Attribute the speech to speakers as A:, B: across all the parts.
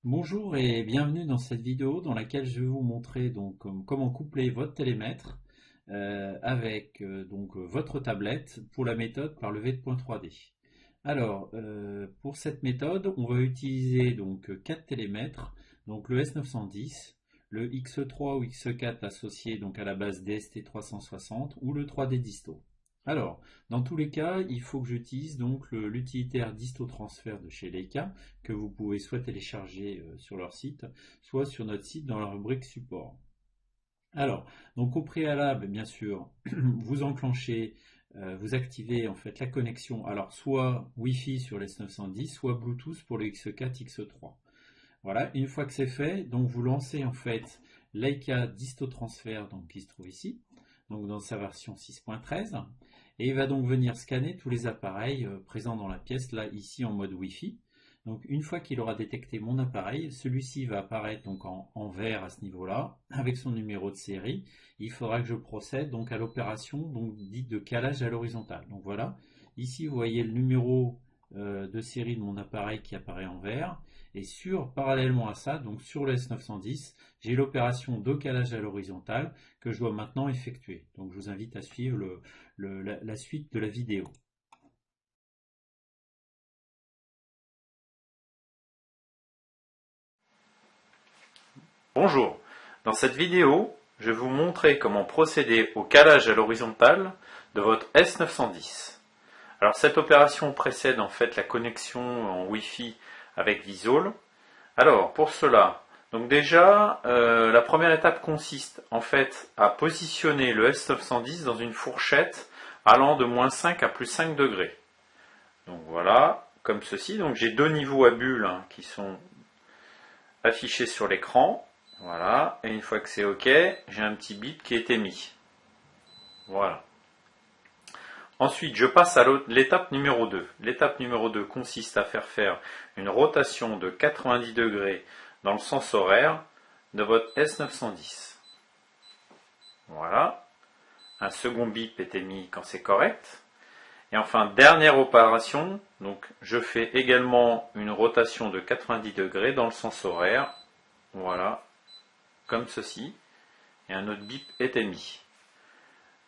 A: Bonjour et bienvenue dans cette vidéo dans laquelle je vais vous montrer donc comment coupler votre télémètre avec votre tablette pour la méthode par levée de points 3D. Alors pour cette méthode, on va utiliser donc 4 télémètres, donc le S910, le X3 ou X4 associé donc à la base DST360 ou le 3D Disto. Alors, dans tous les cas, il faut que j'utilise donc l'utilitaire Disto Transfer de chez Leica, que vous pouvez soit télécharger sur leur site, soit sur notre site dans la rubrique support. Alors, donc au préalable, bien sûr, vous enclenchez, vous activez en fait la connexion, alors soit Wi-Fi sur les S910, soit Bluetooth pour le X4, X3. Voilà, une fois que c'est fait, donc vous lancez en fait Leica Disto Transfer, donc qui se trouve ici, donc dans sa version 6.13, et il va donc venir scanner tous les appareils présents dans la pièce, là ici en mode Wi-Fi. Donc une fois qu'il aura détecté mon appareil, celui-ci va apparaître donc en vert à ce niveau-là, avec son numéro de série. Il faudra que je procède donc à l'opération donc dite de calage à l'horizontale. Donc voilà, ici vous voyez le numéro de série de mon appareil qui apparaît en vert. Et parallèlement à ça, donc sur le S910, j'ai l'opération de calage à l'horizontale que je dois maintenant effectuer. Donc je vous invite à suivre la suite de la vidéo.
B: Bonjour, dans cette vidéo, je vais vous montrer comment procéder au calage à l'horizontale de votre S910. Alors cette opération précède en fait la connexion en Wi-Fi avec Visual. Alors pour cela, donc déjà, la première étape consiste en fait à positionner le S910 dans une fourchette allant de -5 à +5 degrés. Donc voilà, comme ceci. Donc j'ai deux niveaux à bulles qui sont affichés sur l'écran. Voilà, et une fois que c'est OK, j'ai un petit bip qui est émis. Voilà. Ensuite, je passe à l'étape numéro 2. L'étape numéro 2 consiste à faire une rotation de 90 degrés dans le sens horaire de votre S910. Voilà. Un second bip est émis quand c'est correct. Et enfin, dernière opération, donc je fais également une rotation de 90 degrés dans le sens horaire. Voilà, comme ceci. Et un autre bip est émis.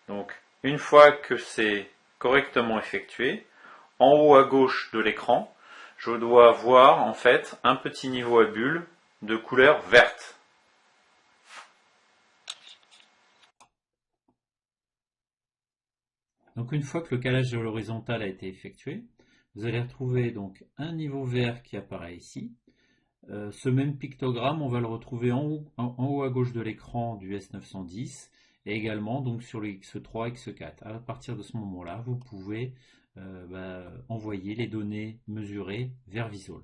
B: Donc, une fois que c'est correctement effectué, en haut à gauche de l'écran, je dois voir en fait un petit niveau à bulles de couleur verte.
A: Donc une fois que le calage à l'horizontale a été effectué, vous allez retrouver donc un niveau vert qui apparaît ici. Ce même pictogramme, on va le retrouver en haut à gauche de l'écran du S910 et également donc sur le X3, X4. À partir de ce moment-là, vous pouvez envoyer les données mesurées vers Visual.